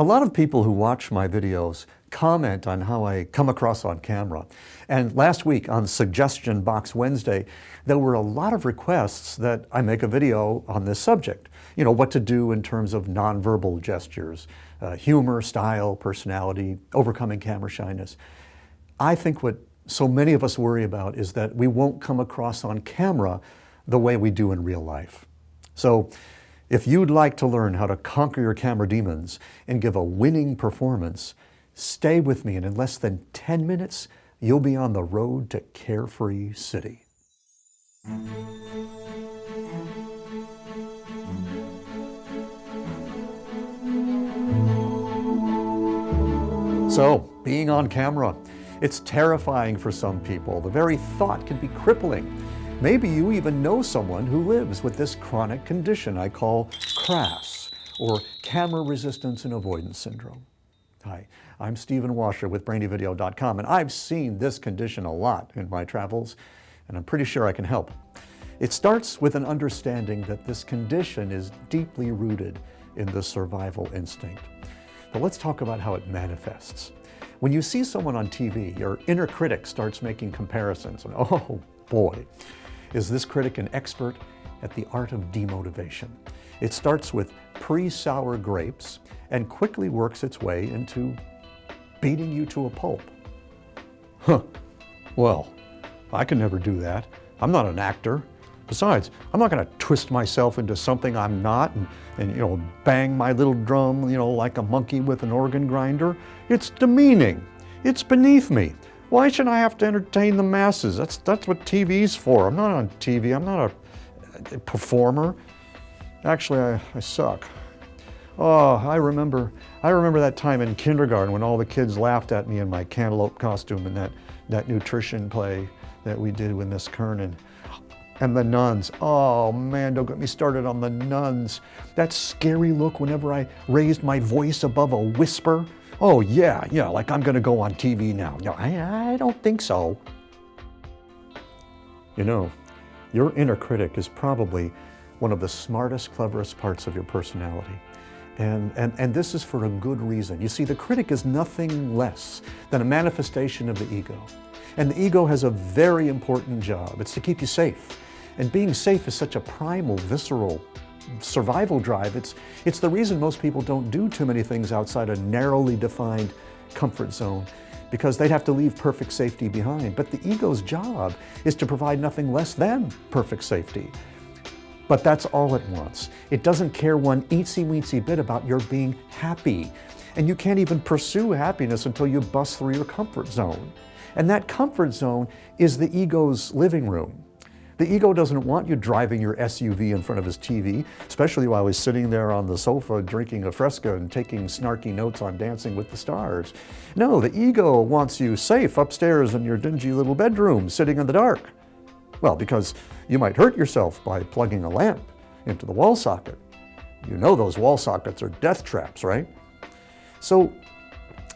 A lot of people who watch my videos comment on how I come across on camera. And last week on Suggestion Box Wednesday, there were a lot of requests that I make a video on this subject. You know, what to do in terms of nonverbal gestures, humor, style, personality, overcoming camera shyness. I think what so many of us worry about is that we won't come across on camera the way we do in real life. So, if you'd like to learn how to conquer your camera demons and give a winning performance, stay with me, and in less than 10 minutes, you'll be on the road to Carefree City. So, being on camera, it's terrifying for some people. The very thought can be crippling. Maybe you even know someone who lives with this chronic condition I call CRAS, or Camera Resistance and Avoidance Syndrome. Hi, I'm Stephen Washer with BrainyVideo.com, and I've seen this condition a lot in my travels, and I'm pretty sure I can help. It starts with an understanding that this condition is deeply rooted in the survival instinct. But let's talk about how it manifests. When you see someone on TV, your inner critic starts making comparisons, and oh boy, is this critic an expert at the art of demotivation. It starts with pre-sour grapes and quickly works its way into beating you to a pulp. Well, I can never do that. I'm not an actor. Besides, I'm not going to twist myself into something I'm not and bang my little drum, like a monkey with an organ grinder. It's demeaning. It's beneath me. Why should I have to entertain the masses? That's what TV's for. I'm not on TV. I'm not a performer. Actually, I suck. Oh, I remember that time in kindergarten when all the kids laughed at me in my cantaloupe costume in that nutrition play that we did with Miss Kernan. And the nuns. Oh man, don't get me started on the nuns. That scary look whenever I raised my voice above a whisper. Oh yeah, like I'm gonna go on TV now. No, I don't think so. Your inner critic is probably one of the smartest, cleverest parts of your personality. And this is for a good reason. You see, the critic is nothing less than a manifestation of the ego. And the ego has a very important job. It's to keep you safe. And being safe is such a primal, visceral survival drive. It's the reason most people don't do too many things outside a narrowly defined comfort zone, because they'd have to leave perfect safety behind. But the ego's job is to provide nothing less than perfect safety. But that's all it wants. It doesn't care one eensy-weensy bit about your being happy. And you can't even pursue happiness until you bust through your comfort zone. And that comfort zone is the ego's living room. The ego doesn't want you driving your SUV in front of his TV, especially while he's sitting there on the sofa drinking a Fresca and taking snarky notes on Dancing with the Stars. No, the ego wants you safe upstairs in your dingy little bedroom, sitting in the dark. Well, because you might hurt yourself by plugging a lamp into the wall socket. You know those wall sockets are death traps, right? So,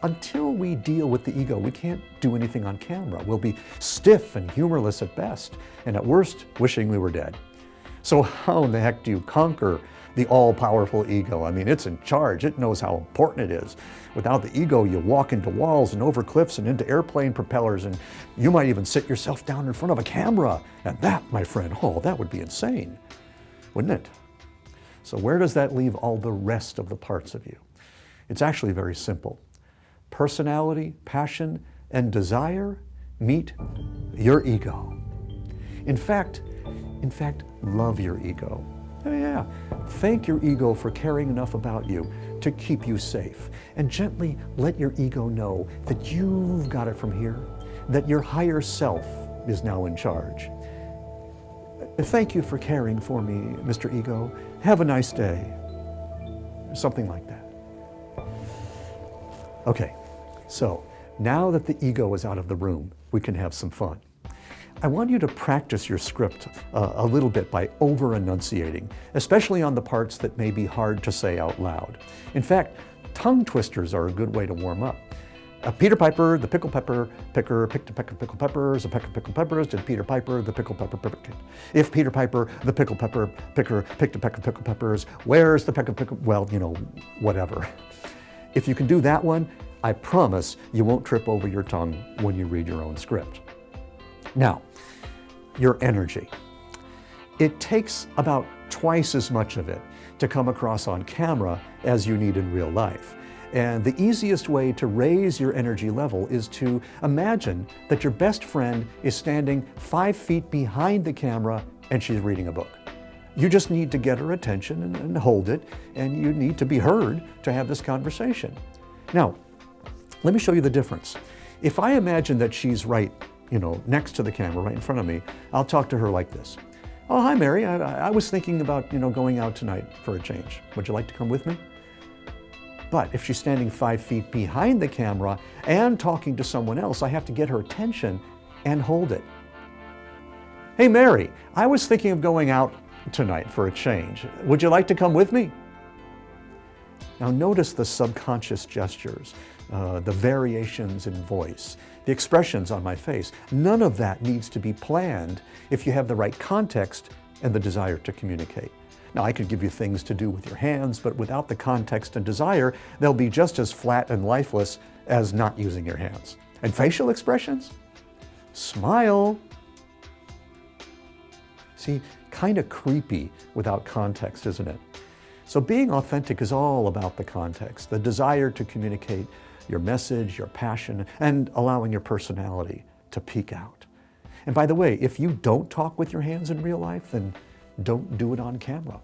until we deal with the ego, we can't do anything on camera. We'll be stiff and humorless at best, and at worst, wishing we were dead. So how in the heck do you conquer the all-powerful ego? I mean, it's in charge. It knows how important it is. Without the ego, you walk into walls and over cliffs and into airplane propellers, and you might even sit yourself down in front of a camera. And that, my friend, that would be insane, wouldn't it? So where does that leave all the rest of the parts of you? It's actually very simple. Personality, passion, and desire meet your ego. In fact, love your ego. Oh yeah, thank your ego for caring enough about you to keep you safe. And gently let your ego know that you've got it from here, that your higher self is now in charge. Thank you for caring for me, Mr. Ego. Have a nice day. Something like that. Okay, so now that the ego is out of the room, we can have some fun. I want you to practice your script a little bit by over-enunciating, especially on the parts that may be hard to say out loud. In fact, tongue twisters are a good way to warm up. Peter Piper, the pickle pepper picker, picked a peck of pickle peppers, a peck of pickle peppers, did Peter Piper, the pickle pepper picker. If Peter Piper, the pickle pepper picker, picked a peck of pickle peppers, where's the peck of pickle, well, whatever. If you can do that one, I promise you won't trip over your tongue when you read your own script. Now, your energy. It takes about twice as much of it to come across on camera as you need in real life. And the easiest way to raise your energy level is to imagine that your best friend is standing 5 feet behind the camera and she's reading a book. You just need to get her attention and hold it, and you need to be heard to have this conversation. Now, let me show you the difference. If I imagine that she's right, next to the camera, right in front of me, I'll talk to her like this. Oh, hi, Mary. I was thinking about, going out tonight for a change. Would you like to come with me? But if she's standing 5 feet behind the camera and talking to someone else, I have to get her attention and hold it. Hey, Mary, I was thinking of going out tonight for a change. Would you like to come with me? Now notice the subconscious gestures, the variations in voice, the expressions on my face. None of that needs to be planned if you have the right context and the desire to communicate. Now, I could give you things to do with your hands, but without the context and desire, they'll be just as flat and lifeless as not using your hands. And facial expressions? Smile. See, kind of creepy without context, isn't it? So being authentic is all about the context, the desire to communicate your message, your passion, and allowing your personality to peek out. And by the way, if you don't talk with your hands in real life, then don't do it on camera.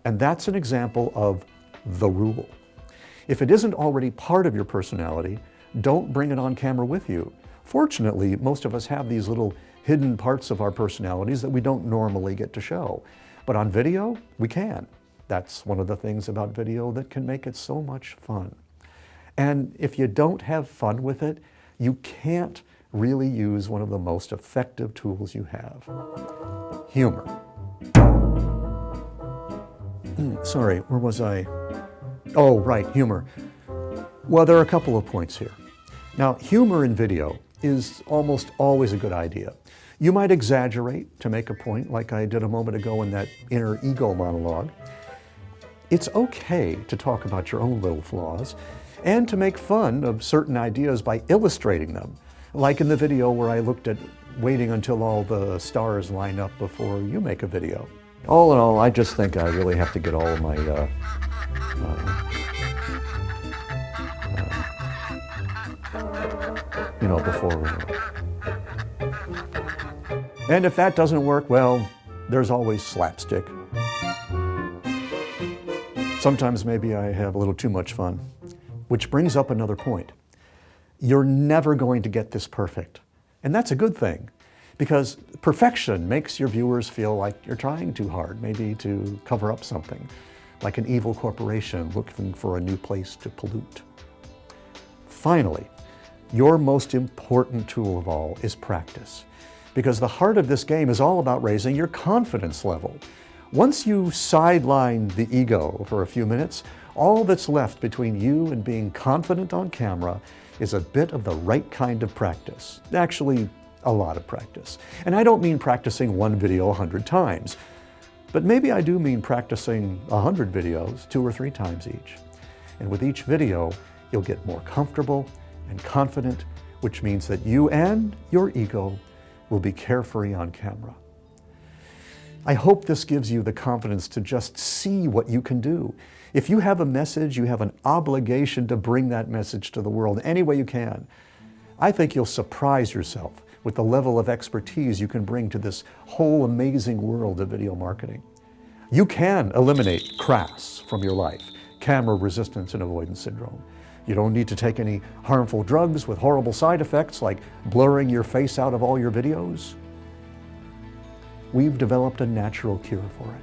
And that's an example of the rule. If it isn't already part of your personality, don't bring it on camera with you. Fortunately, most of us have these little hidden parts of our personalities that we don't normally get to show. But on video, we can. That's one of the things about video that can make it so much fun. And if you don't have fun with it, you can't really use one of the most effective tools you have. Humor. Sorry, where was I? Oh, right, humor. Well, there are a couple of points here. Now, humor in video is almost always a good idea. You might exaggerate to make a point, like I did a moment ago in that inner ego monologue. It's okay to talk about your own little flaws and to make fun of certain ideas by illustrating them, like in the video where I looked at waiting until all the stars line up before you make a video. All in all, I just think I really have to get all of my and if that doesn't work, well, there's always slapstick. Sometimes maybe I have a little too much fun, which brings up another point. You're never going to get this perfect, and that's a good thing, because perfection makes your viewers feel like you're trying too hard, maybe to cover up something, like an evil corporation looking for a new place to pollute. Finally, your most important tool of all is practice, because the heart of this game is all about raising your confidence level. Once you sideline the ego for a few minutes, all that's left between you and being confident on camera is a bit of the right kind of practice. Actually, a lot of practice. And I don't mean practicing one video 100 times, but maybe I do mean practicing 100 videos 2 or 3 times each. And with each video, you'll get more comfortable and confident, which means that you and your ego will be carefree on camera. I hope this gives you the confidence to just see what you can do. If you have a message, you have an obligation to bring that message to the world any way you can. I think you'll surprise yourself with the level of expertise you can bring to this whole amazing world of video marketing. You can eliminate CRAS from your life, camera resistance and avoidance syndrome. You don't need to take any harmful drugs with horrible side effects like blurring your face out of all your videos. We've developed a natural cure for it.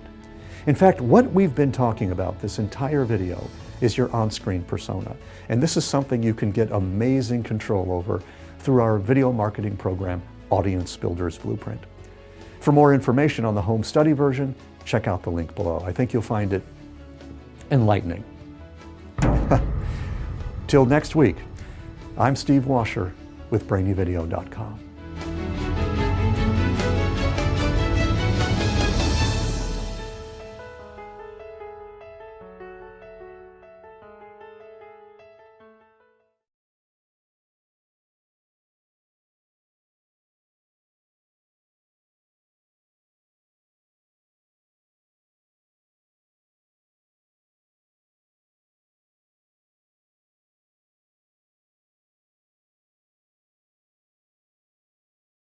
In fact, what we've been talking about this entire video is your on-screen persona. And this is something you can get amazing control over through our video marketing program, Audience Builder's Blueprint. For more information on the home study version, check out the link below. I think you'll find it enlightening. Till next week, I'm Steve Washer with BrainyVideo.com.